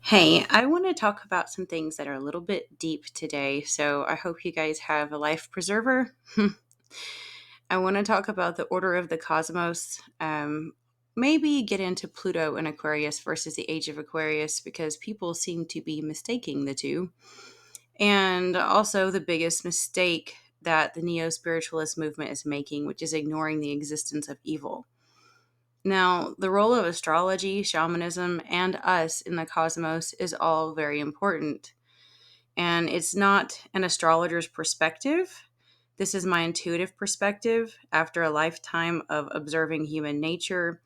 Hey, I want to talk about some things that are a little bit deep today, so I hope you guys have a life preserver. I want to talk about the order of the cosmos, maybe get into Pluto and Aquarius versus the age of Aquarius because people seem to be mistaking the two. And also the biggest mistake that the neo-spiritualist movement is making, which is ignoring the existence of evil. Now, the role of astrology, shamanism, and us in the cosmos is all very important. And it's not an astrologer's perspective. This is my intuitive perspective after a lifetime of observing human nature.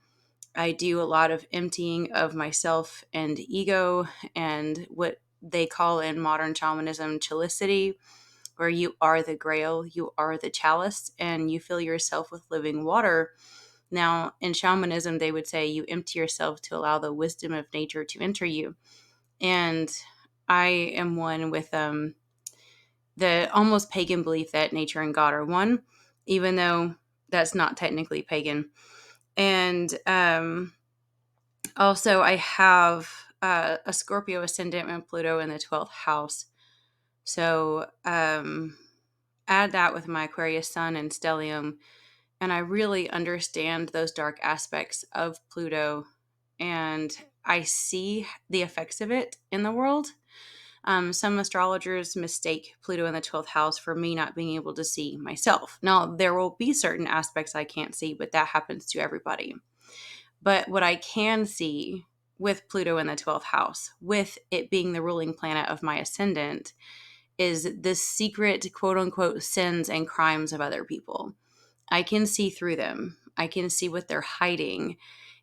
I do a lot of emptying of myself and ego and what they call in modern shamanism chalicity, where you are the grail, you are the chalice, and you fill yourself with living water. Now, in shamanism, they would say you empty yourself to allow the wisdom of nature to enter you. And I am one with the almost pagan belief that nature and God are one, even though that's not technically pagan. And also, I have a Scorpio ascendant and Pluto in the 12th house. So add that with my Aquarius sun and stellium, and I really understand those dark aspects of Pluto, and I see the effects of it in the world. Some astrologers mistake Pluto in the 12th house for me not being able to see myself. Now, there will be certain aspects I can't see, but that happens to everybody. But what I can see with Pluto in the 12th house, with it being the ruling planet of my ascendant, is the secret quote unquote sins and crimes of other people. I can see through them. I can see what they're hiding.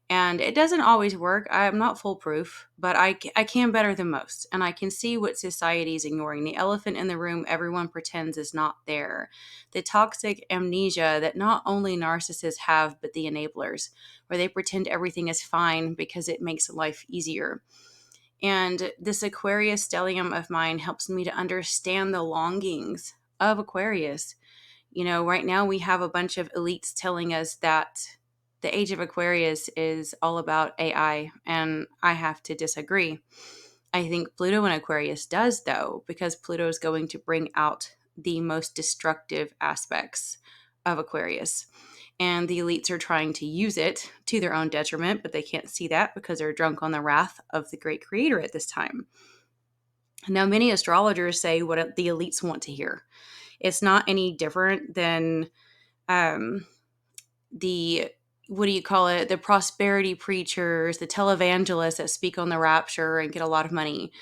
And it doesn't always work. I'm not foolproof, but I can better than most. And I can see what society is ignoring. The elephant in the room everyone pretends is not there. The toxic amnesia that not only narcissists have, but the enablers, where they pretend everything is fine because it makes life easier. And this Aquarius stellium of mine helps me to understand the longings of Aquarius. You know, right now we have a bunch of elites telling us that the age of Aquarius is all about AI, and I have to disagree. I think Pluto in Aquarius does, though, because Pluto is going to bring out the most destructive aspects of Aquarius. And the elites are trying to use it to their own detriment, but they can't see that because they're drunk on the wrath of the great creator at this time. Now, many astrologers say what the elites want to hear. It's not any different than um, the what do you call it? The prosperity preachers, the televangelists that speak on the rapture and get a lot of money.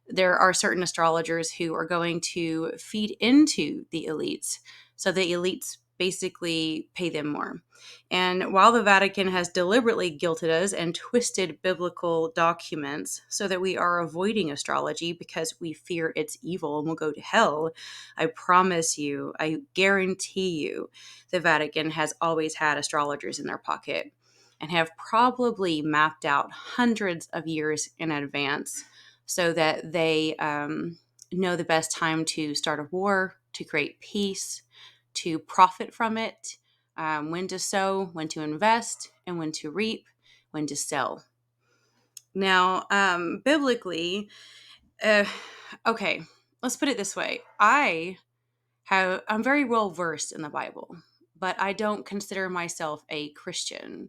There are certain astrologers who are going to feed into the elites. So the elites basically pay them more. And while the Vatican has deliberately guilted us and twisted biblical documents so that we are avoiding astrology because we fear it's evil and will go to hell, I promise you, I guarantee you, the Vatican has always had astrologers in their pocket and have probably mapped out hundreds of years in advance so that they know the best time to start a war, to create peace, to profit from it, when to sow, when to invest, and when to reap, when to sell. Now, biblically, uh, okay, let's put it this way. I'm very well versed in the Bible, but I don't consider myself a Christian.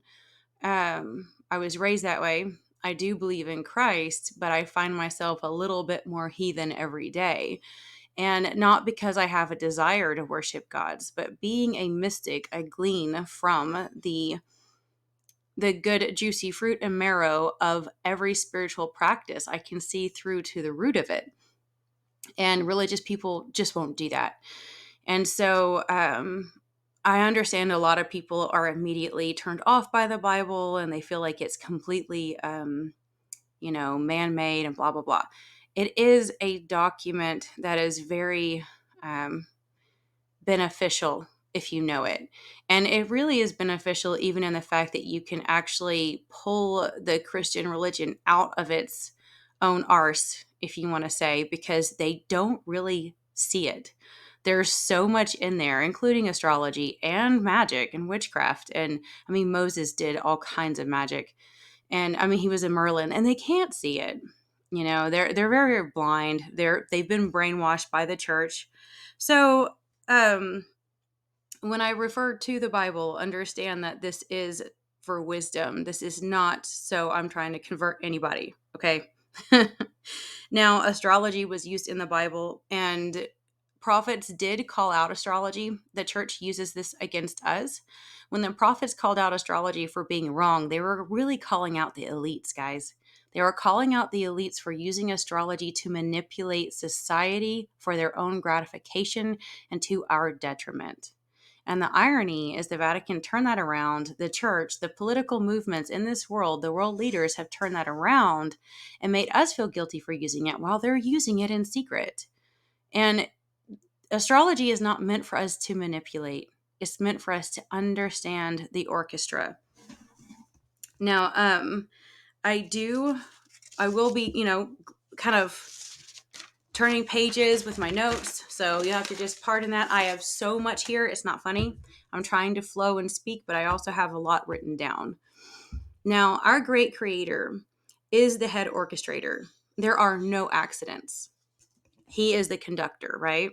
I was raised that way. I do believe in Christ, but I find myself a little bit more heathen every day. And not because I have a desire to worship gods, but being a mystic, I glean from the good juicy fruit and marrow of every spiritual practice. I can see through to the root of it. And religious people just won't do that. And so I understand a lot of people are immediately turned off by the Bible and they feel like it's completely, man made and blah, blah, blah. It is a document that is very beneficial if you know it. And it really is beneficial even in the fact that you can actually pull the Christian religion out of its own arse, if you want to say, because they don't really see it. There's so much in there, including astrology and magic and witchcraft. And I mean, Moses did all kinds of magic. And I mean, he was a Merlin, and they can't see it. They're very, very blind. They've been brainwashed by the church. So um, when I refer to the Bible, understand that this is for wisdom. This is not so I'm trying to convert anybody. Okay. Now, astrology was used in the Bible, and prophets did call out astrology. The church uses this against us. When the prophets called out astrology for being wrong, they were really calling out the elites, guys. They were calling out the elites for using astrology to manipulate society for their own gratification and to our detriment. And the irony is the Vatican turned that around. The church, the political movements in this world, the world leaders have turned that around and made us feel guilty for using it while they're using it in secret. And astrology is not meant for us to manipulate. It's meant for us to understand the orchestra. Now, I will be, kind of turning pages with my notes. So you have to just pardon that. I have so much here. It's not funny. I'm trying to flow and speak, but I also have a lot written down. Now, our great creator is the head orchestrator. There are no accidents. He is the conductor, right?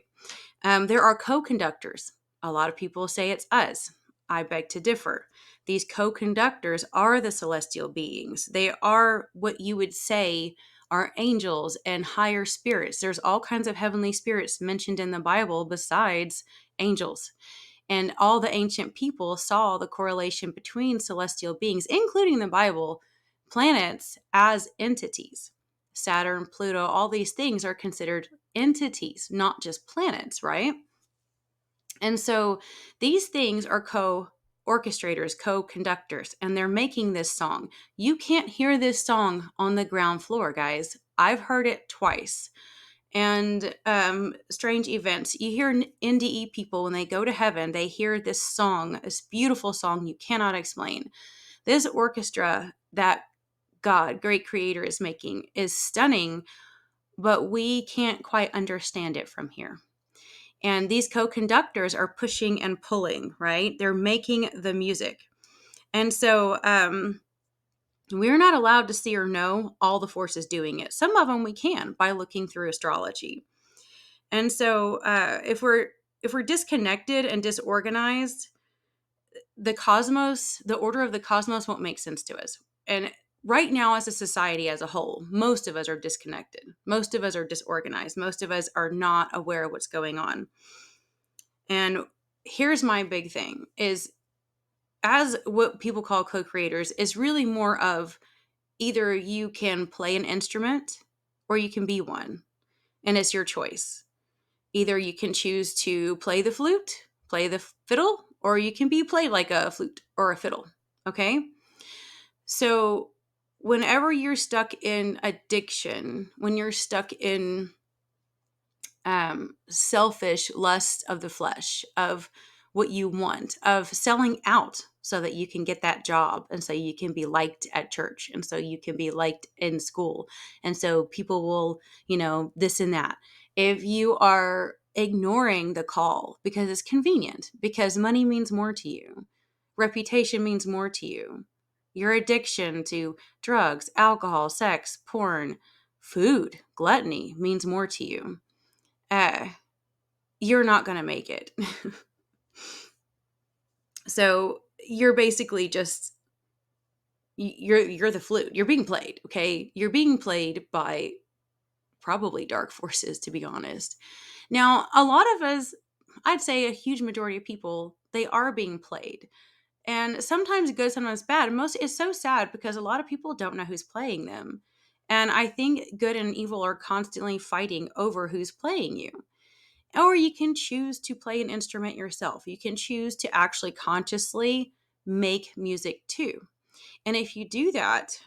There are co-conductors. A lot of people say it's us. I beg to differ. These co-conductors are the celestial beings. They are what you would say are angels and higher spirits. There's all kinds of heavenly spirits mentioned in the Bible besides angels. And all the ancient people saw the correlation between celestial beings, including the Bible, planets as entities. Saturn, Pluto, all these things are considered entities, not just planets, right? And so these things are co-orchestrators, co-conductors, and they're making this song. You can't hear this song on the ground floor, guys. I've heard it twice. And strange events. You hear NDE people when they go to heaven, they hear this song, this beautiful song you cannot explain. This orchestra that God, great creator, is making is stunning, but we can't quite understand it from here. And these co-conductors are pushing and pulling, right? They're making the music. And so we're not allowed to see or know all the forces doing it. Some of them we can by looking through astrology. And so if we're disconnected and disorganized, the cosmos, the order of the cosmos won't make sense to us. And right now, as a society as a whole, most of us are disconnected. Most of us are disorganized. Most of us are not aware of what's going on. And here's my big thing is, as what people call co-creators, is really more of either you can play an instrument or you can be one. And it's your choice. Either you can choose to play the flute, play the fiddle, or you can be played like a flute or a fiddle. Okay? So whenever you're stuck in addiction, when you're stuck in selfish lust of the flesh, of what you want, of selling out so that you can get that job, and so you can be liked at church, and so you can be liked in school, and so people will, this and that. If you are ignoring the call because it's convenient, because money means more to you, reputation means more to you, your addiction to drugs, alcohol, sex, porn, food, gluttony means more to you, you're not going to make it. So you're basically just, you're the flute. You're being played, okay? You're being played by probably dark forces, to be honest. Now, a lot of us, I'd say a huge majority of people, they are being played. And sometimes good, sometimes bad. And it's so sad because a lot of people don't know who's playing them. And I think good and evil are constantly fighting over who's playing you. Or you can choose to play an instrument yourself. You can choose to actually consciously make music too. And if you do that,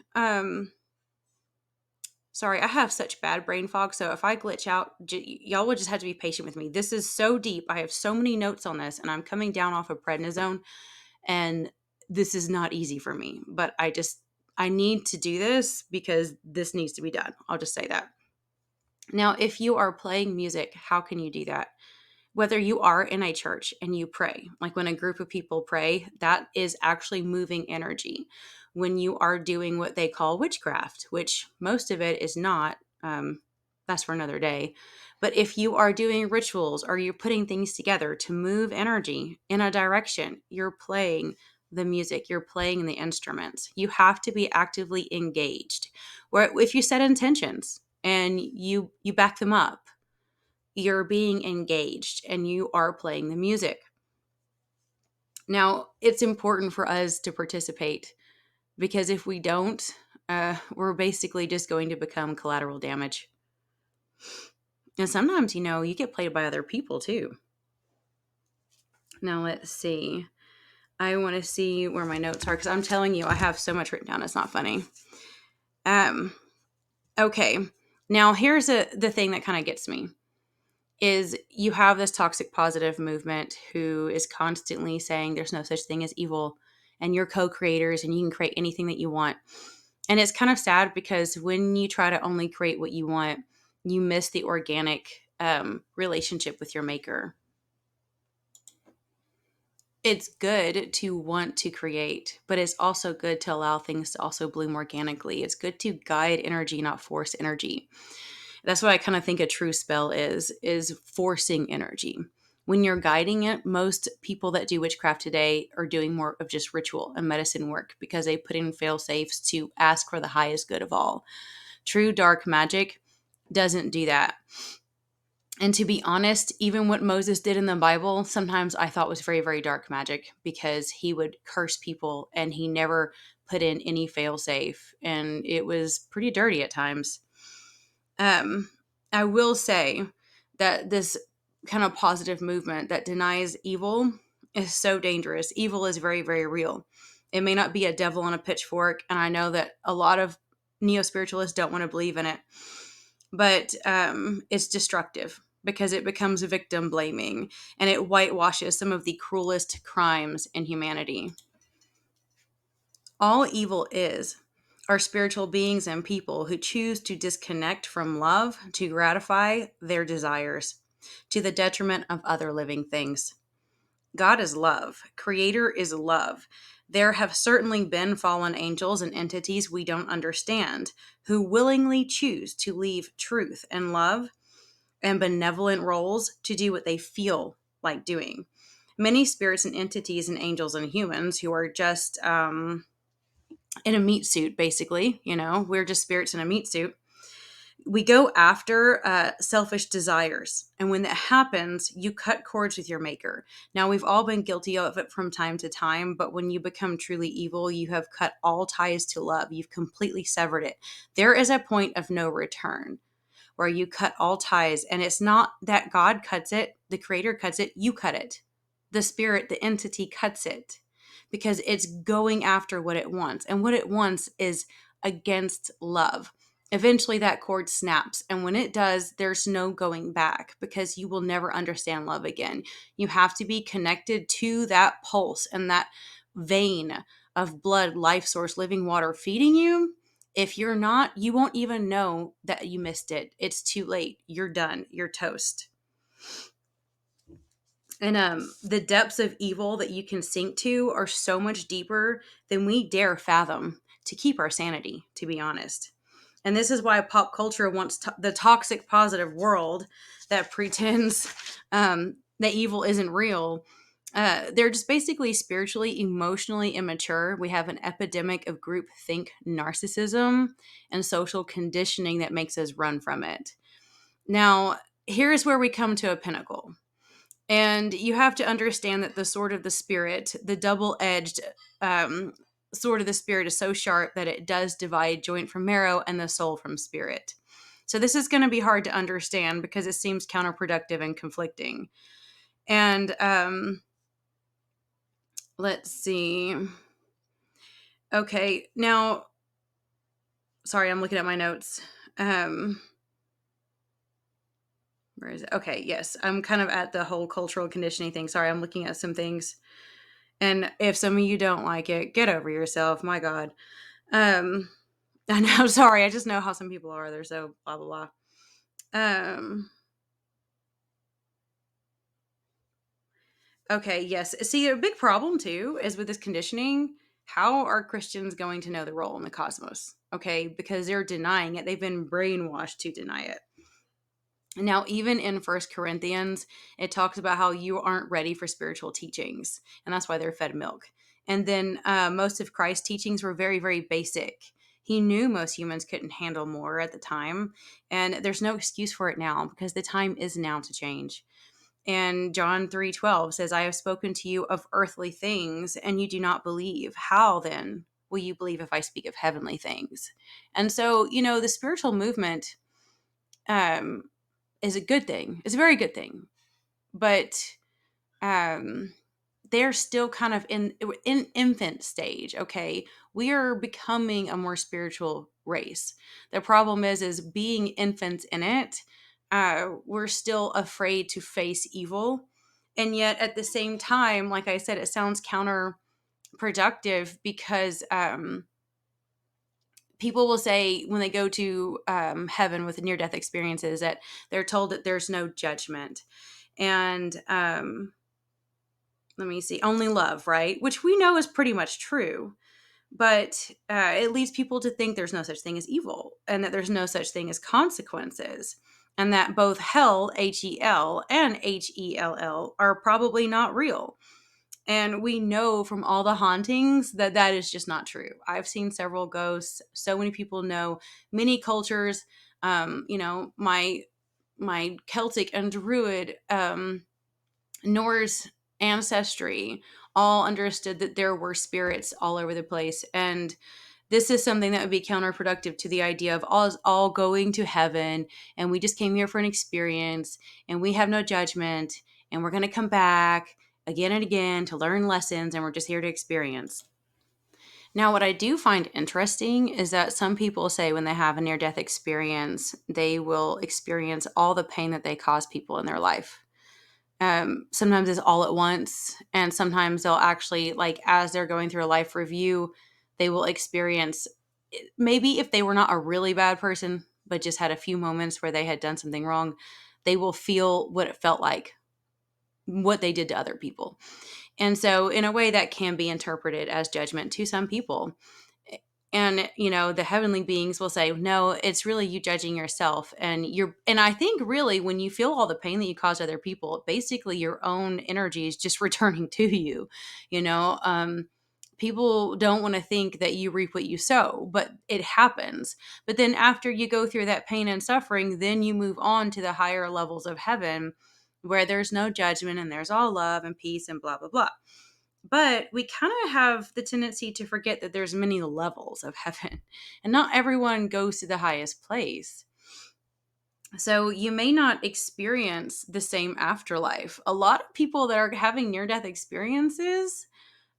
sorry, I have such bad brain fog. So if I glitch out, y'all will just have to be patient with me. This is so deep. I have so many notes on this, and I'm coming down off of prednisone. And this is not easy for me. But I need to do this because this needs to be done. I'll just say that. Now, if you are playing music, how can you do that? Whether you are in a church and you pray, like when a group of people pray, that is actually moving energy. When you are doing what they call witchcraft, which most of it is not, That's for another day. But if you are doing rituals or you're putting things together to move energy in a direction, you're playing the music, you're playing the instruments. You have to be actively engaged. Where if you set intentions and you back them up, you're being engaged and you are playing the music. Now, it's important for us to participate because if we don't, we're basically just going to become collateral damage. And sometimes, you get played by other people too. Now, let's see. I want to see where my notes are because I'm telling you, I have so much written down. It's not funny. Okay. Now, here's the thing that kind of gets me is you have this toxic positive movement who is constantly saying there's no such thing as evil and you're co-creators and you can create anything that you want. And it's kind of sad because when you try to only create what you want, you miss the organic relationship with your maker. It's good to want to create, but it's also good to allow things to also bloom organically. It's good to guide energy, not force energy. That's what I kind of think a true spell is forcing energy. When you're guiding it, most people that do witchcraft today are doing more of just ritual and medicine work because they put in fail safes to ask for the highest good of all. True dark magic doesn't do that. And to be honest, even what Moses did in the Bible, sometimes I thought was very, very dark magic because he would curse people and he never put in any fail safe. And it was pretty dirty at times. I will say that this kind of positive movement that denies evil is so dangerous. Evil is very, very real. It may not be a devil on a pitchfork. And I know that a lot of neo-spiritualists don't want to believe in it, but it's destructive because it becomes victim blaming and it whitewashes some of the cruelest crimes in humanity. All evil is are spiritual beings and people who choose to disconnect from love to gratify their desires to the detriment of other living things. God is love. Creator is love. There have certainly been fallen angels and entities we don't understand who willingly choose to leave truth and love and benevolent roles to do what they feel like doing. Many spirits and entities and angels and humans who are just in a meat suit, basically, we're just spirits in a meat suit. We go after selfish desires. And when that happens, you cut cords with your maker. Now, we've all been guilty of it from time to time, but when you become truly evil, you have cut all ties to love. You've completely severed it. There is a point of no return where you cut all ties. And it's not that God cuts it, the creator cuts it, you cut it. The spirit, the entity cuts it because it's going after what it wants. And what it wants is against love. Eventually that cord snaps. And when it does, there's no going back because you will never understand love again. You have to be connected to that pulse and that vein of blood, life source, living water feeding you. If you're not, you won't even know that you missed it. It's too late. You're done. You're toast. And the depths of evil that you can sink to are so much deeper than we dare fathom to keep our sanity, to be honest. And this is why pop culture wants the toxic positive world that pretends that evil isn't real. They're just basically spiritually, emotionally immature. We have an epidemic of groupthink narcissism and social conditioning that makes us run from it. Now, here's where we come to a pinnacle. And you have to understand that the sword of the spirit, the double-edged sword of the spirit, is so sharp that it does divide joint from marrow and the soul from spirit. So this is going to be hard to understand because it seems counterproductive and conflicting. And let's see. Okay, now, sorry, I'm looking at my notes. Where is it? Okay, yes, I'm kind of at the whole cultural conditioning thing. Sorry, I'm looking at some things. And if some of you don't like it, get over yourself. My God. Um, I know, sorry. I just know how some people are. They're so blah, blah, blah. Okay, yes. See, a big problem too is with this conditioning. How are Christians going to know the role in the cosmos? okay, because they're denying it. They've been brainwashed to deny it. Now, even in First Corinthians, it talks about how you aren't ready for spiritual teachings, and that's why they're fed milk. And then most of Christ's teachings were very, very basic. He knew most humans couldn't handle more at the time, and there's no excuse for it now because the time is now to change. And John 3:12 says, I have spoken to you of earthly things, and you do not believe. How then will you believe if I speak of heavenly things? And so, the spiritual movement um, is a good thing. It's a very good thing. But um, they're still kind of in infant stage, okay? We are becoming a more spiritual race. The problem is being infants in it, we're still afraid to face evil. And yet at the same time, like I said, it sounds counterproductive because people will say when they go to heaven with near death experiences that they're told that there's no judgment. And let me see, only love, right? Which we know is pretty much true. But it leads people to think there's no such thing as evil and that there's no such thing as consequences. And that both hell, Hel, and Hell are probably not real. And we know from all the hauntings that that is just not true. I've seen several ghosts. So many people know many cultures. My Celtic and Druid Norse ancestry all understood that there were spirits all over the place. And this is something that would be counterproductive to the idea of us all going to heaven and we just came here for an experience and we have no judgment and we're going to come back again and again to learn lessons and we're just here to experience. Now, what I do find interesting is that some people say when they have a near death experience, they will experience all the pain that they cause people in their life. Sometimes it's all at once, and sometimes they'll actually, like, as they're going through a life review, they will experience, maybe if they were not a really bad person but just had a few moments where they had done something wrong, they will feel what it felt like, what they did to other people. And so in a way that can be interpreted as judgment to some people. And the heavenly beings will say, no, it's really you judging yourself. And I think really when you feel all the pain that you cause other people, basically your own energy is just returning to you. you know People don't want to think that you reap what you sow, but it happens. But then after you go through that pain and suffering, then you move on to the higher levels of heaven where there's no judgment and there's all love and peace and blah blah blah. But we kind of have the tendency to forget that there's many levels of heaven and not everyone goes to the highest place. So you may not experience the same afterlife. A lot of people that are having near death experiences,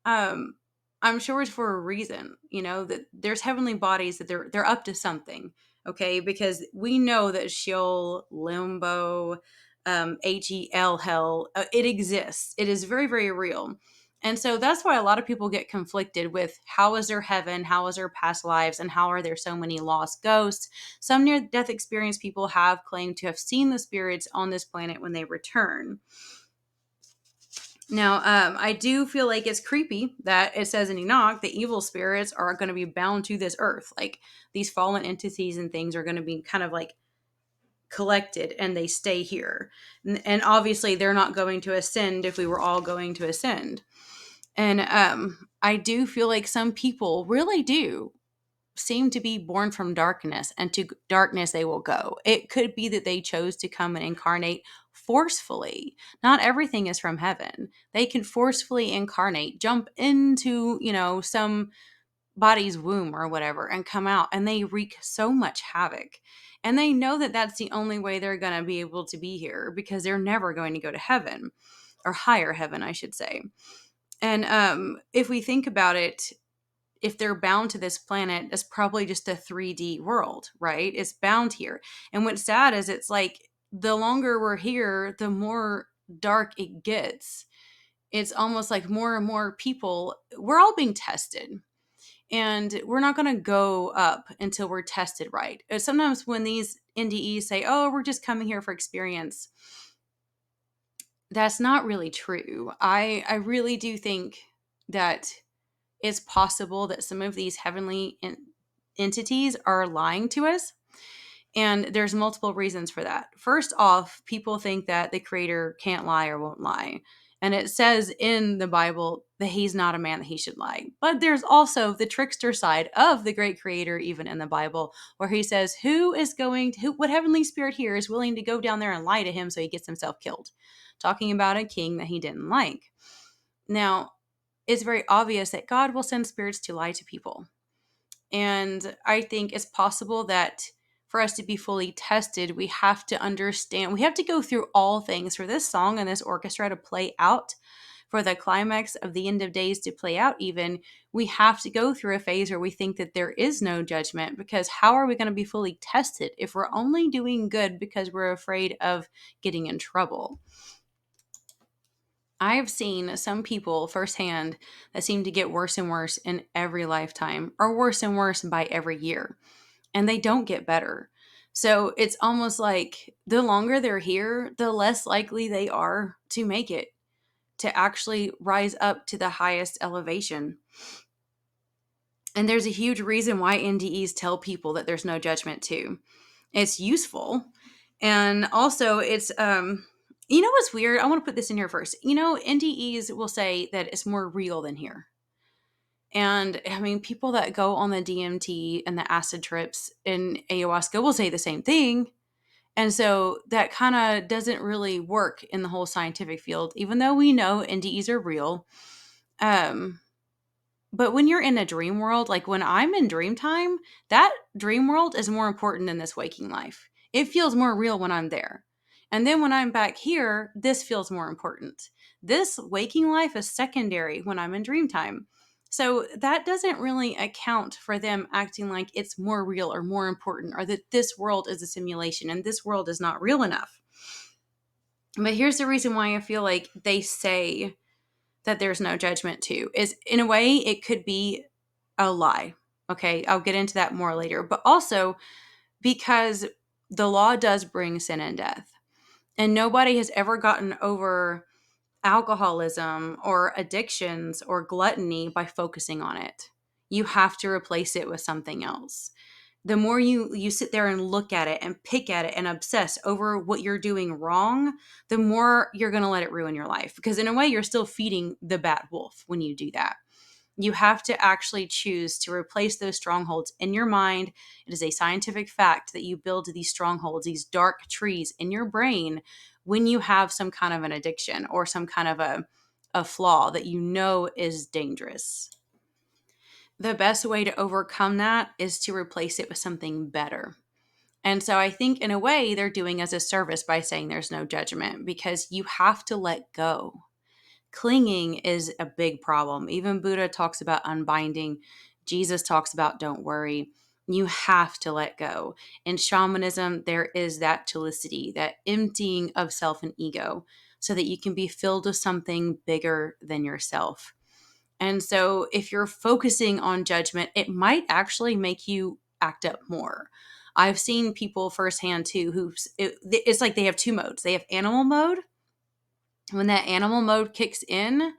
um I'm sure it's for a reason, that there's heavenly bodies that they're up to something. Okay, because we know that Sheol, limbo, hell, it exists. It is very very real. And so that's why a lot of people get conflicted with how is there heaven, how is there past lives, and how are there so many lost ghosts. Some near death experience people have claimed to have seen the spirits on this planet when they return. Now, I do feel like it's creepy that it says in Enoch the evil spirits are going to be bound to this earth. Like these fallen entities and things are going to be kind of like collected and they stay here. And obviously, they're not going to ascend if we were all going to ascend. And I do feel like some people really do seem to be born from darkness, and to darkness they will go. It could be that they chose to come and incarnate forcefully. Not everything is from heaven. They can forcefully incarnate, jump into, some body's womb or whatever and come out, and they wreak so much havoc. And they know that that's the only way they're going to be able to be here because they're never going to go to heaven, or higher heaven, I should say. And if we think about it, if they're bound to this planet, it's probably just a 3D world, right? It's bound here. And what's sad is it's like the longer we're here, the more dark it gets. It's almost like more and more people, we're all being tested. And we're not going to go up until we're tested right. Sometimes when these NDEs say, oh, we're just coming here for experience, that's not really true. I really do think that it's possible that some of these heavenly entities are lying to us. And there's multiple reasons for that. First off, people think that the creator can't lie or won't lie. And it says in the Bible that he's not a man that he should lie. But there's also the trickster side of the great creator, even in the Bible, where he says, what heavenly spirit here is willing to go down there and lie to him so he gets himself killed? Talking about a king that he didn't like. Now, it's very obvious that God will send spirits to lie to people. And I think it's possible that for us to be fully tested, we have to understand, we have to go through all things for this song and this orchestra to play out, for the climax of the end of days to play out even. We have to go through a phase where we think that there is no judgment, because how are we going to be fully tested if we're only doing good because we're afraid of getting in trouble? I've seen some people firsthand that seem to get worse and worse in every lifetime, or worse and worse by every year, and they don't get better. So it's almost like the longer they're here, the less likely they are to make it, to actually rise up to the highest elevation. And there's a huge reason why NDEs tell people that there's no judgment too. It's useful. And also it's you know what's weird? I want to put this in here first. NDEs will say that it's more real than here. And I mean, people that go on the DMT and the acid trips in ayahuasca will say the same thing. And so that kind of doesn't really work in the whole scientific field, even though we know NDEs are real. But when you're in a dream world, like when I'm in dream time, that dream world is more important than this waking life. It feels more real when I'm there. And then when I'm back here, this feels more important. This waking life is secondary when I'm in dream time. So that doesn't really account for them acting like it's more real or more important, or that this world is a simulation and this world is not real enough. But here's the reason why I feel like they say that there's no judgment too, is in a way it could be a lie. Okay, I'll get into that more later. But also because the law does bring sin and death. And nobody has ever gotten over alcoholism or addictions or gluttony by focusing on it. You have to replace it with something else. The more you sit there and look at it and pick at it and obsess over what you're doing wrong, the more you're going to let it ruin your life. Because in a way, you're still feeding the bad wolf when you do that. You have to actually choose to replace those strongholds in your mind. It is a scientific fact that you build these strongholds, these dark trees in your brain, when you have some kind of an addiction or some kind of a flaw that you know is dangerous. The best way to overcome that is to replace it with something better. And so I think in a way they're doing us a service by saying there's no judgment, because you have to let go. Clinging is a big problem. Even Buddha talks about unbinding. Jesus talks about don't worry. You have to let go. In shamanism, there is that telicity, that emptying of self and ego, so that you can be filled with something bigger than yourself. And so if you're focusing on judgment, it might actually make you act up more. I've seen people firsthand too it's like they have two modes. They have animal mode. When that animal mode kicks in,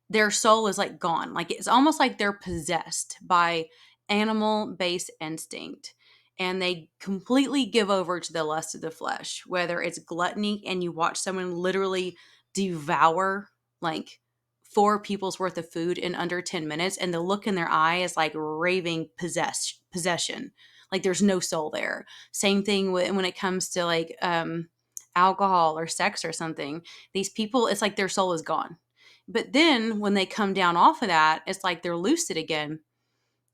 their soul is like gone. Like it's almost like they're possessed by animal-based instinct. And they completely give over to the lust of the flesh, whether it's gluttony and you watch someone literally devour like 4 people's worth of food in under 10 minutes, and the look in their eye is like raving possession. Like there's no soul there. Same thing when it comes to like alcohol or sex or something. These people, it's like their soul is gone. But then when they come down off of that, it's like they're lucid again.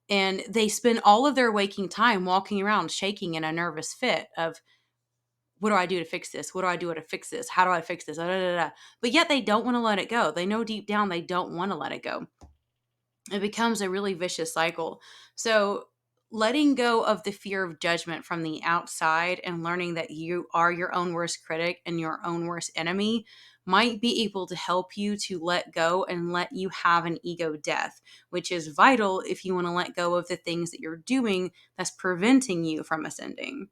And they spend all of their waking time walking around shaking in a nervous fit of, what do I do to fix this? What do I do to fix this? How do I fix this? Da, da, da, da. But yet they don't want to let it go. They know deep down they don't want to let it go. It becomes a really vicious cycle. So letting go of the fear of judgment from the outside and learning that you are your own worst critic and your own worst enemy might be able to help you to let go and let you have an ego death, which is vital if you want to let go of the things that you're doing that's preventing you from ascending.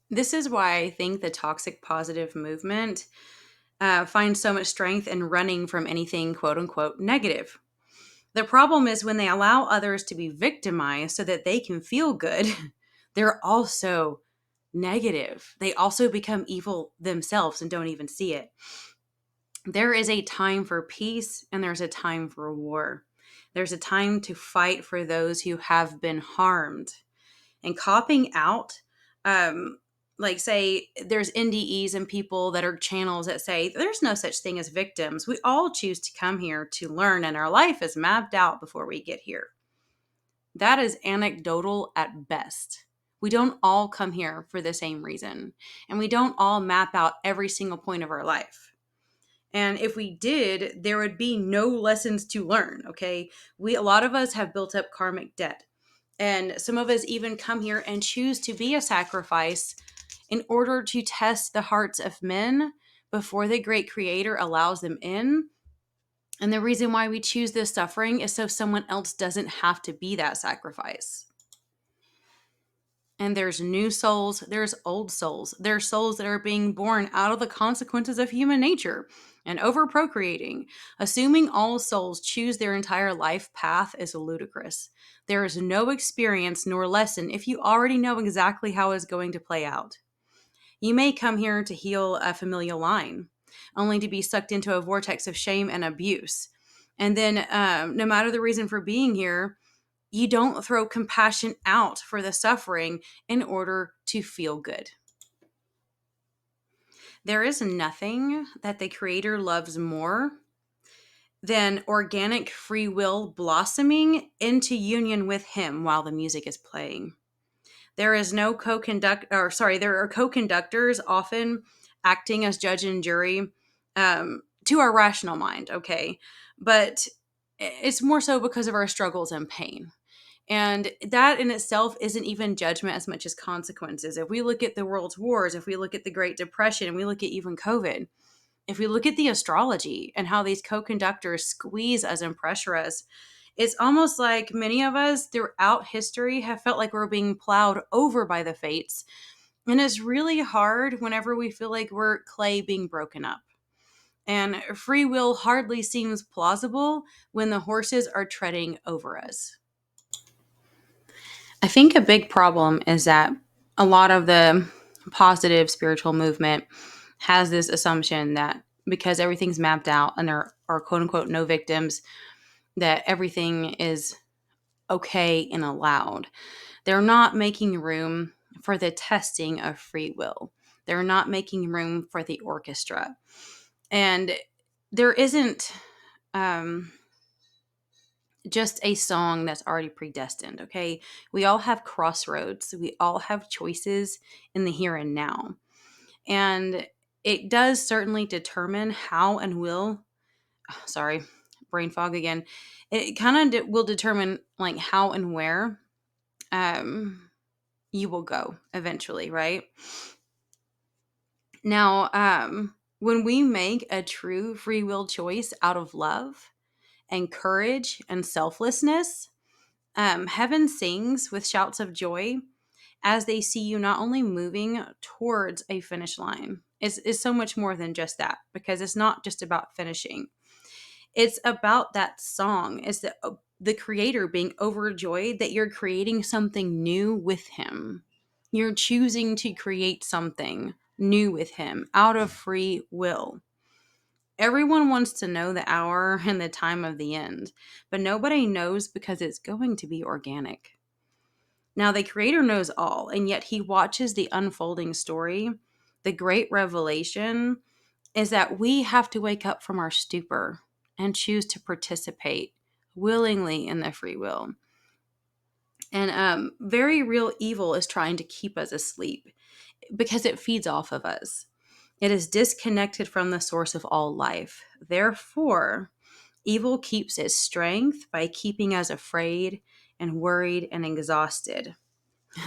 This is why I think the toxic positive movement finds so much strength in running from anything quote unquote negative. The problem is when they allow others to be victimized so that they can feel good, they're also negative. They also become evil themselves and don't even see it. There is a time for peace and there's a time for war. There's a time to fight for those who have been harmed. And copping out, um, like say there's NDEs and people that are channels that say there's no such thing as victims. We all choose to come here to learn, and our life is mapped out before we get here. That is anecdotal at best. We don't all come here for the same reason, and we don't all map out every single point of our life. And if we did, there would be no lessons to learn, okay? A lot of us have built up karmic debt. And some of us even come here and choose to be a sacrifice in order to test the hearts of men before the great creator allows them in. And the reason why we choose this suffering is so someone else doesn't have to be that sacrifice. And there's new souls, there's old souls. There's souls that are being born out of the consequences of human nature and over procreating. Assuming all souls choose their entire life path is ludicrous. There is no experience nor lesson if you already know exactly how it's going to play out. You may come here to heal a familial line, only to be sucked into a vortex of shame and abuse. And then, no matter the reason for being here, you don't throw compassion out for the suffering in order to feel good. There is nothing that the Creator loves more than organic free will blossoming into union with Him while the music is playing. There is no there are co-conductors often acting as judge and jury, to our rational mind, okay? But it's more so because of our struggles and pain. And that in itself isn't even judgment as much as consequences. If we look at the world's wars, if we look at the Great Depression, and we look at even COVID, if we look at the astrology and how these co-conductors squeeze us and pressure us, it's almost like many of us throughout history have felt like we're being plowed over by the fates. And it's really hard whenever we feel like we're clay being broken up. And free will hardly seems plausible when the horses are treading over us. I think a big problem is that a lot of the positive spiritual movement has this assumption that because everything's mapped out and there are quote unquote no victims, that everything is okay and allowed. They're not making room for the testing of free will. They're not making room for the orchestra. And there isn't just a song that's already predestined, okay? We all have crossroads. We all have choices in the here and now. And it does certainly determine how and will, sorry, brain fog again. It kind of will determine like how and where you will go eventually, right? Now, when we make a true free will choice out of love and courage and selflessness, heaven sings with shouts of joy as they see you not only moving towards a finish line. It's so much more than just that, because it's not just about finishing. It's about that song. It's the creator being overjoyed that you're creating something new with him. You're choosing to create something new with him out of free will. Everyone wants to know the hour and the time of the end, but nobody knows because it's going to be organic. Now, the creator knows all, and yet he watches the unfolding story. The great revelation is that we have to wake up from our stupor and choose to participate willingly in the free will. And very real evil is trying to keep us asleep because it feeds off of us. It is disconnected from the source of all life. Therefore, evil keeps its strength by keeping us afraid and worried and exhausted.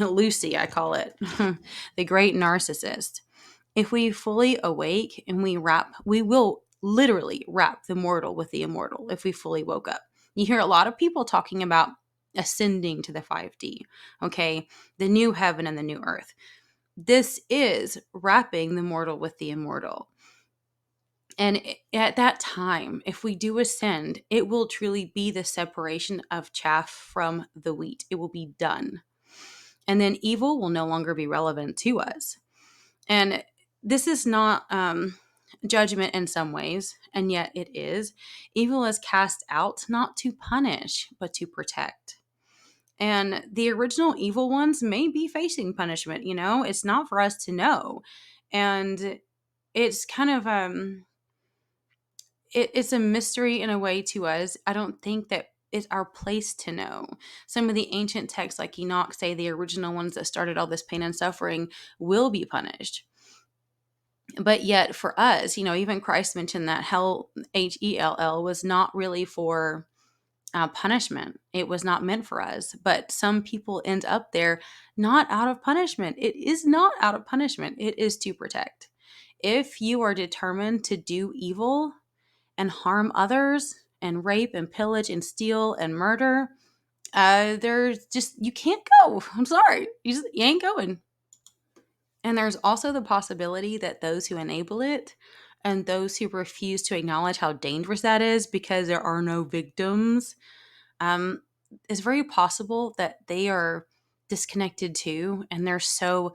Lucy, I call it, the great narcissist. If we fully awake and we will literally wrap the mortal with the immortal if we fully woke up. You hear a lot of people talking about ascending to the 5D, okay? The new heaven and the new earth. This is wrapping the mortal with the immortal. And at that time, if we do ascend, it will truly be the separation of chaff from the wheat. It will be done. And then evil will no longer be relevant to us. And this is not judgment in some ways, and yet it is. Evil is cast out not to punish, but to protect. And the original evil ones may be facing punishment, it's not for us to know. And it's kind of it's a mystery in a way to us. I don't think that it's our place to know. Some of the ancient texts, like Enoch, say the original ones that started all this pain and suffering will be punished. But yet, for us, even Christ mentioned that hell, Hell, was not really for punishment. It was not meant for us. But some people end up there not out of punishment. It is not out of punishment, it is to protect. If you are determined to do evil and harm others and rape and pillage and steal and murder, there's just, you can't go. I'm sorry. You ain't going. And there's also the possibility that those who enable it and those who refuse to acknowledge how dangerous that is because there are no victims, um, it's very possible that they are disconnected too. And they're so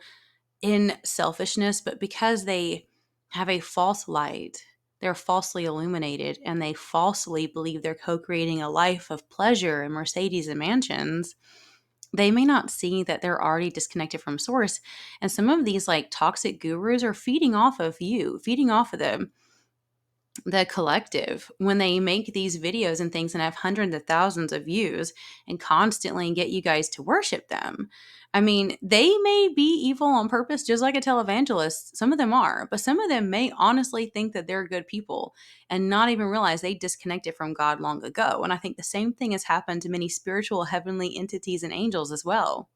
in selfishness, but because they have a false light, they're falsely illuminated and they falsely believe they're co-creating a life of pleasure and Mercedes and mansions. They may not see that they're already disconnected from source. And some of these like toxic gurus are feeding off of you, feeding off of the collective when they make these videos and things and have hundreds of thousands of views and constantly get you guys to worship them. I mean, they may be evil on purpose, just like a televangelist. Some of them are, but some of them may honestly think that they're good people and not even realize they disconnected from God long ago. And I think the same thing has happened to many spiritual heavenly entities and angels as well.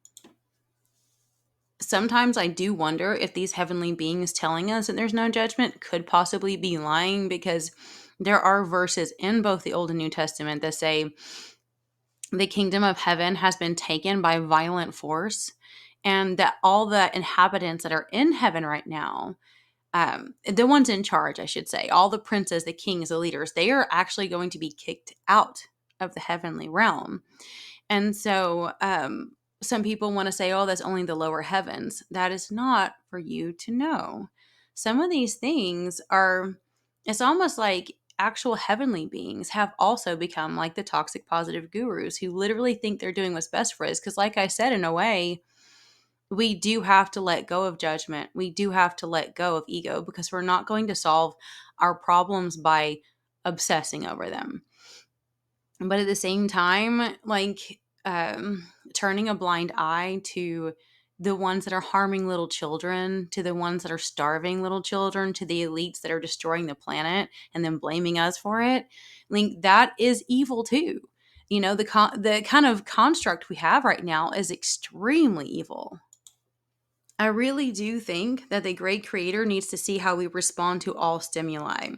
Sometimes I do wonder if these heavenly beings telling us that there's no judgment could possibly be lying, because there are verses in both the Old and New Testament that say the kingdom of heaven has been taken by violent force, and that all the inhabitants that are in heaven right now, the ones in charge, I should say, all the princes, the kings, the leaders, they are actually going to be kicked out of the heavenly realm. And so some people want to say, oh, that's only the lower heavens. That is not for you to know. Some of these things are, it's almost like actual heavenly beings have also become like the toxic positive gurus who literally think they're doing what's best for us. Because, like I said, in a way, we do have to let go of judgment. We do have to let go of ego, because we're not going to solve our problems by obsessing over them. But at the same time, like turning a blind eye to the ones that are harming little children, to the ones that are starving little children, to the elites that are destroying the planet and then blaming us for it, like that is evil too. The kind of construct we have right now is extremely evil. I really do think that the great creator needs to see how we respond to all stimuli,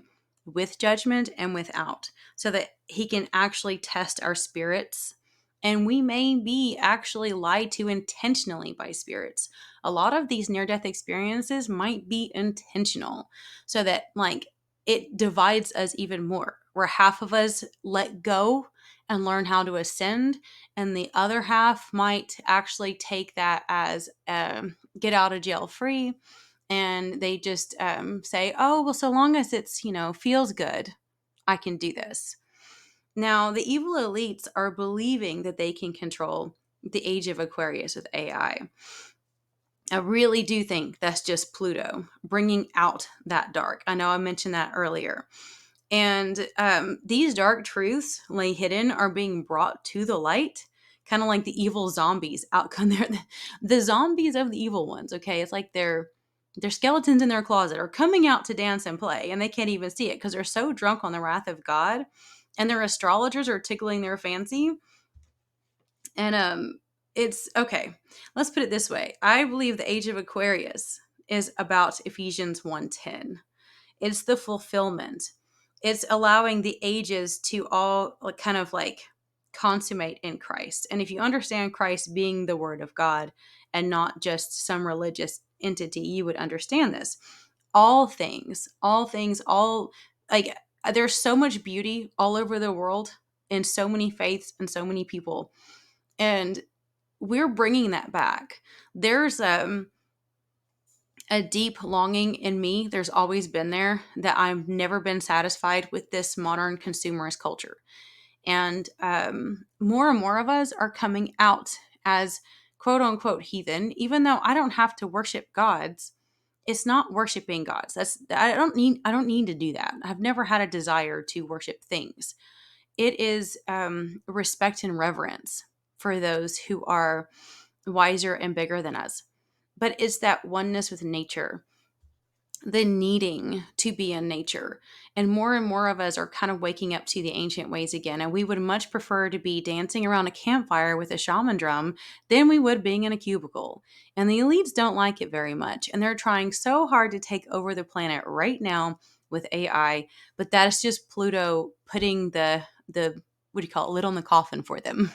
with judgment and without, so that he can actually test our spirits. And we may be actually lied to intentionally by spirits. A lot of these near death experiences might be intentional, so that like it divides us even more, where half of us let go and learn how to ascend, and the other half might actually take that as get out of jail free, and they just say, oh well, so long as it's feels good, I can do this. Now the evil elites are believing that they can control the age of Aquarius with I really do think that's just Pluto bringing out that dark. I know I mentioned that earlier. And these dark truths lay hidden are being brought to the light, kind of like the evil zombies out there. The zombies of the evil ones, okay? It's like their skeletons in their closet are coming out to dance and play, and they can't even see it because they're so drunk on the wrath of God, and their astrologers are tickling their fancy. And it's okay. Let's put it this way. I believe the age of Aquarius is about Ephesians 1:10. It's the fulfillment. It's allowing the ages to all kind of like consummate in Christ. And if you understand Christ being the Word of God and not just some religious entity, you would understand this. All things, all Like, there's so much beauty all over the world in so many faiths and so many people. And we're bringing that back. There's a deep longing in me. There's always been there that I've never been satisfied with this modern consumerist culture. And more and more of us are coming out as quote unquote heathen, even though I don't have to worship gods. It's not worshiping gods. I don't need to do that. I've never had a desire to worship things. It is respect and reverence for those who are wiser and bigger than us. But it's that oneness with nature, the needing to be in nature. And more of us are kind of waking up to the ancient ways again. And we would much prefer to be dancing around a campfire with a shaman drum than we would being in a cubicle. And the elites don't like it very much. And they're trying so hard to take over the planet right now with AI. But that is just Pluto putting the what do you call it, lid on the coffin for them.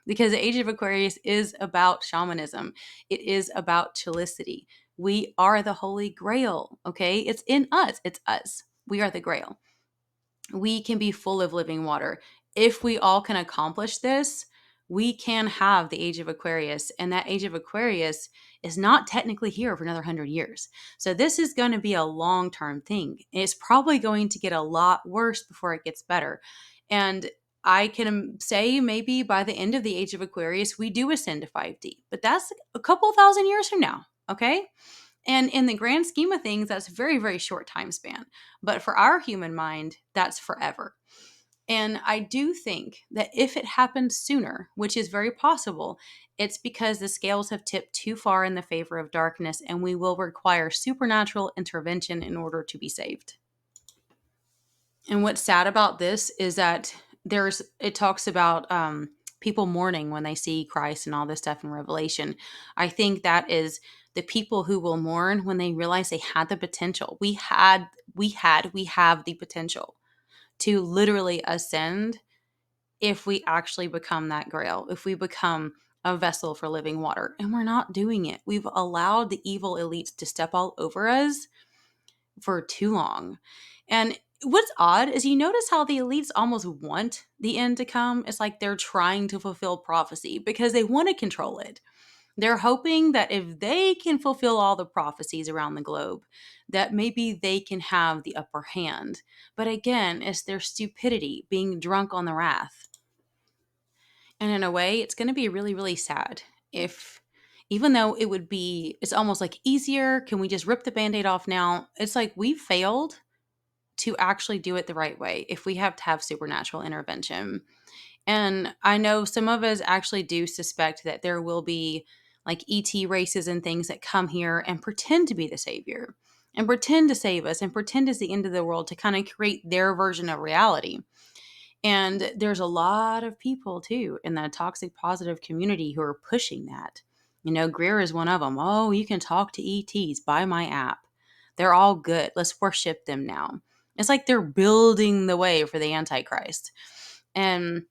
Because the Age of Aquarius is about shamanism. It is about chillicity. We are the Holy Grail, okay? It's in us. It's us. We are the Grail. We can be full of living water. If we all can accomplish this, we can have the Age of Aquarius. And that Age of Aquarius is not technically here for another 100 years. So this is going to be a long-term thing. It's probably going to get a lot worse before it gets better. And I can say maybe by the end of the Age of Aquarius, we do ascend to 5D, but that's a couple thousand years from now, okay? And in the grand scheme of things, that's a very, very short time span. But for our human mind, that's forever. And I do think that if it happens sooner, which is very possible, it's because the scales have tipped too far in the favor of darkness and we will require supernatural intervention in order to be saved. And what's sad about this is that it talks about people mourning when they see Christ and all this stuff in Revelation. I think that is the people who will mourn when they realize they had the potential. We have the potential to literally ascend if we actually become that grail, if we become a vessel for living water. And we're not doing it. We've allowed the evil elites to step all over us for too long. And what's odd is you notice how the elites almost want the end to come. It's like they're trying to fulfill prophecy because they want to control it. They're hoping that if they can fulfill all the prophecies around the globe, that maybe they can have the upper hand. But again, it's their stupidity being drunk on the wrath. And in a way, it's going to be really, really sad if, even though it's almost like easier, can we just rip the band aid off now? It's like we failed to actually do it the right way if we have to have supernatural intervention. And I know some of us actually do suspect that there will be like ET races and things that come here and pretend to be the savior and pretend to save us and pretend it's the end of the world to kind of create their version of reality. And there's a lot of people too in the toxic positive community who are pushing that. You know, Greer is one of them. Oh, you can talk to ETs, buy my app. They're all good. Let's worship them now. It's like they're building the way for the Antichrist. And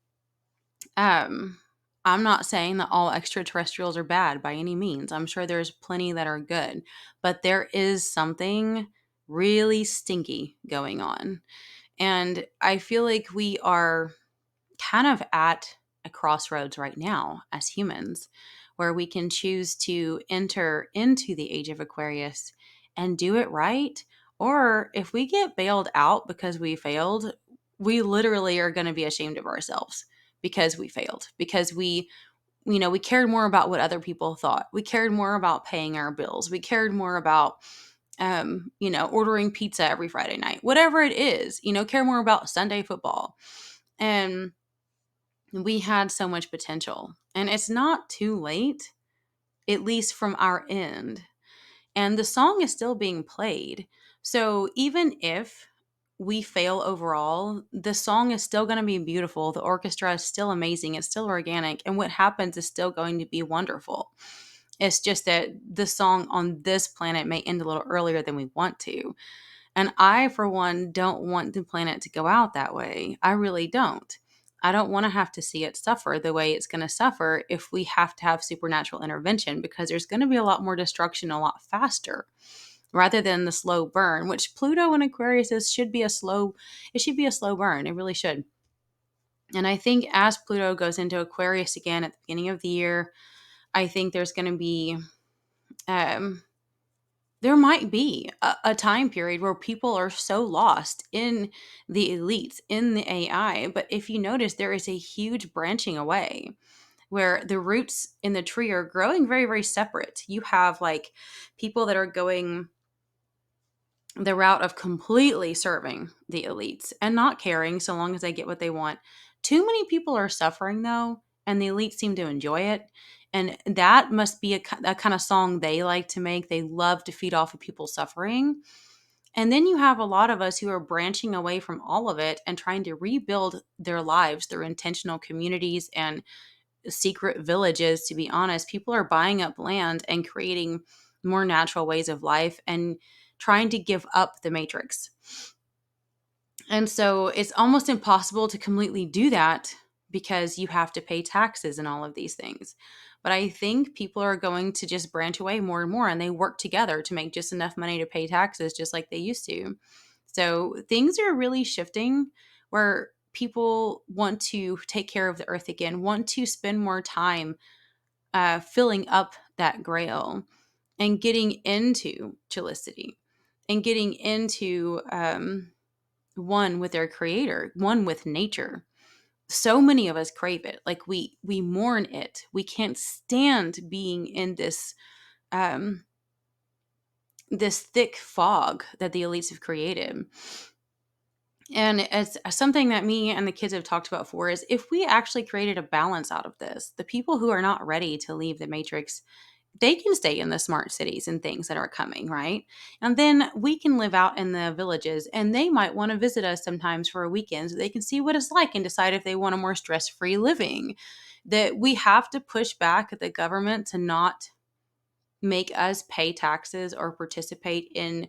um, I'm not saying that all extraterrestrials are bad by any means. I'm sure there's plenty that are good, but there is something really stinky going on. And I feel like we are kind of at a crossroads right now as humans where we can choose to enter into the Age of Aquarius and do it right. Or if we get bailed out because we failed, we literally are going to be ashamed of ourselves because we failed, because we cared more about what other people thought. We cared more about paying our bills. We cared more about ordering pizza every Friday night, whatever it is, care more about Sunday football. And we had so much potential. And it's not too late, at least from our end. And the song is still being played. So even if we fail overall, the song is still going to be beautiful. The orchestra is still amazing. It's still organic. And what happens is still going to be wonderful. It's just that the song on this planet may end a little earlier than we want to. And I, for one, don't want the planet to go out that way. I really don't. I don't want to have to see it suffer the way it's going to suffer if we have to have supernatural intervention, because there's going to be a lot more destruction a lot faster. rather than the slow burn, which Pluto and Aquarius should be a slow, it should be a slow burn. It really should. And I think as Pluto goes into Aquarius again at the beginning of the year, I think there's going to be, um, there might be a time period where people are so lost in the elites, in the AI. But if you notice, there is a huge branching away where the roots in the tree are growing very, very separate. You have like people that are going the route of completely serving the elites and not caring so long as they get what they want. Too many people are suffering though, and the elites seem to enjoy it. And that must be a kind of song they like to make. They love to feed off of people suffering. And then you have a lot of us who are branching away from all of it and trying to rebuild their lives through intentional communities and secret villages. To be honest, people are buying up land and creating more natural ways of life and trying to give up the matrix. And so it's almost impossible to completely do that because you have to pay taxes and all of these things. But I think people are going to just branch away more and more, and they work together to make just enough money to pay taxes just like they used to. So things are really shifting where people want to take care of the earth again, want to spend more time filling up that grail and getting into chillicity and getting into one with their creator, one with nature. So many of us crave it. Like we mourn it. We can't stand being in um this thick fog that the elites have created. And it's something that me and the kids have talked about before is if we actually created a balance out of this, the people who are not ready to leave the matrix, they can stay in the smart cities and things that are coming, right? And then we can live out in the villages, and they might want to visit us sometimes for a weekend so they can see what it's like and decide if they want a more stress-free living. That we have to push back at the government to not make us pay taxes or participate in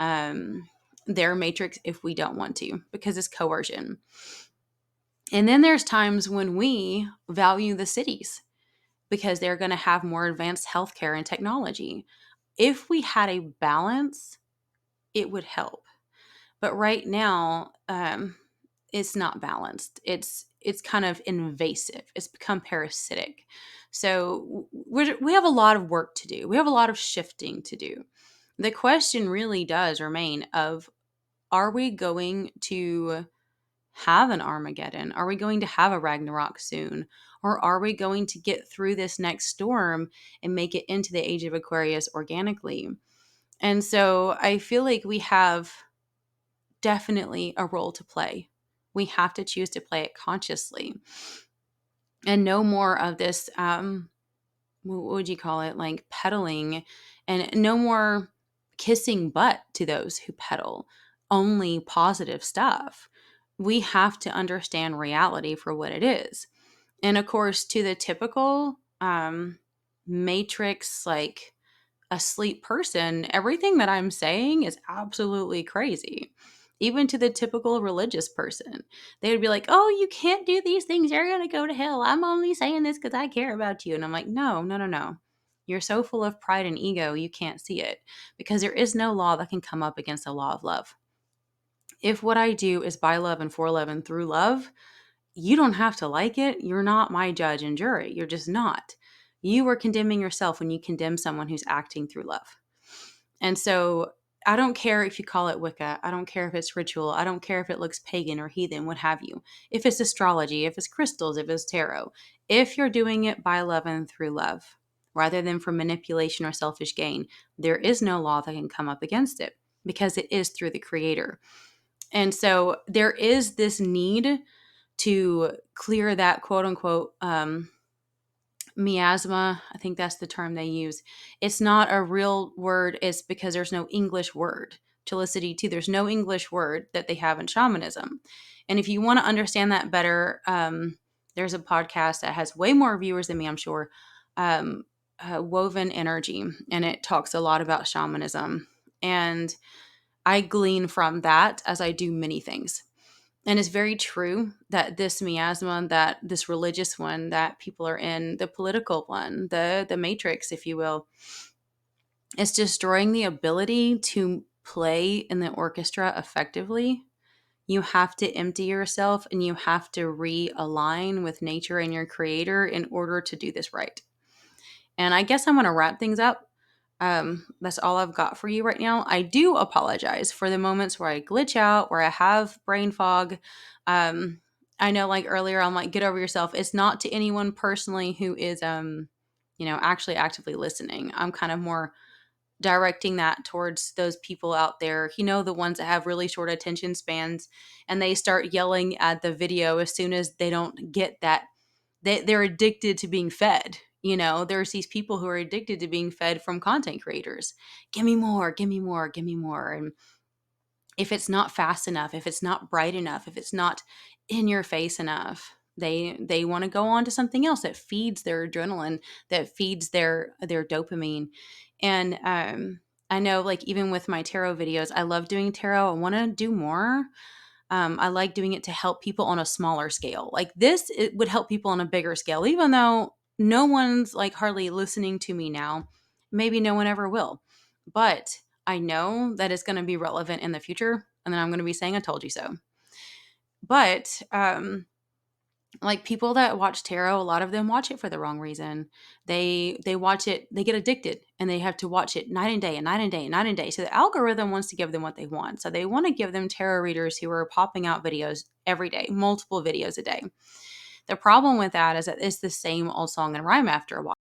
um, their matrix if we don't want to, because it's coercion. And then there's times when we value the cities because they're going to have more advanced healthcare and technology. If we had a balance, it would help. But right now, it's not balanced. It's kind of invasive. It's become parasitic. So we have a lot of work to do. We have a lot of shifting to do. The question really does remain of, are we going to have an Armageddon? Are we going to have a Ragnarok soon? Or are we going to get through this next storm and make it into the age of Aquarius organically? And so I feel like we have definitely a role to play. We have to choose to play it consciously and no more of this, what would you call it? Like peddling, and no more kissing butt to those who peddle only positive stuff. We have to understand reality for what it is. And of course, to the typical matrix, like asleep person, everything that I'm saying is absolutely crazy. Even to the typical religious person, they would be like, "Oh, you can't do these things. You're going to go to hell. I'm only saying this because I care about you." And I'm like, no, no, no, no. You're so full of pride and ego, you can't see it because there is no law that can come up against the law of love. If what I do is by love and for love and through love, you don't have to like it. You're not my judge and jury. You're just not. You are condemning yourself when you condemn someone who's acting through love. And so I don't care if you call it Wicca. I don't care if it's ritual. I don't care if it looks pagan or heathen, what have you. If it's astrology, if it's crystals, if it's tarot. If you're doing it by love and through love, rather than for manipulation or selfish gain, there is no law that can come up against it because it is through the creator. And so there is this need to clear that quote unquote miasma. I think that's the term they use. It's not a real word. It's because there's no English word. Chillicity too. There's no English word that they have in shamanism. And if you want to understand that better, there's a podcast that has way more viewers than me, I'm sure. Woven Energy, and it talks a lot about shamanism. And I glean from that as I do many things. And it's very true that this miasma, that this religious one that people are in, the political one, the matrix, if you will, It's destroying the ability to play in the orchestra effectively. You have to empty yourself and you have to realign with nature and your creator in order to do this right. And I guess I'm going to wrap things up. That's all I've got for you right now. I do apologize for the moments where I glitch out, where I have brain fog. I know, like earlier, I'm like, get over yourself. It's not to anyone personally who is, actually actively listening. I'm kind of more directing that towards those people out there, the ones that have really short attention spans, and they start yelling at the video as soon as they don't get that. They're addicted to being fed. There's these people who are addicted to being fed from content creators. Give me more, give me more, give me more. And if it's not fast enough, if it's not bright enough, if it's not in your face enough, they want to go on to something else that feeds their adrenaline, that feeds their dopamine. And I know, like, even with my tarot videos, I love doing tarot. I want to do more. I like doing it to help people on a smaller scale. Like this, it would help people on a bigger scale, even though no one's like hardly listening to me now. Maybe no one ever will. But I know that it's going to be relevant in the future. And then I'm going to be saying, I told you so. But like people that watch tarot, a lot of them watch it for the wrong reason. They watch it, they get addicted, and they have to watch it night and day and night and day and night and day. So the algorithm wants to give them what they want. So they want to give them tarot readers who are popping out videos every day, multiple videos a day. The problem with that is that it's the same old song and rhyme after a while.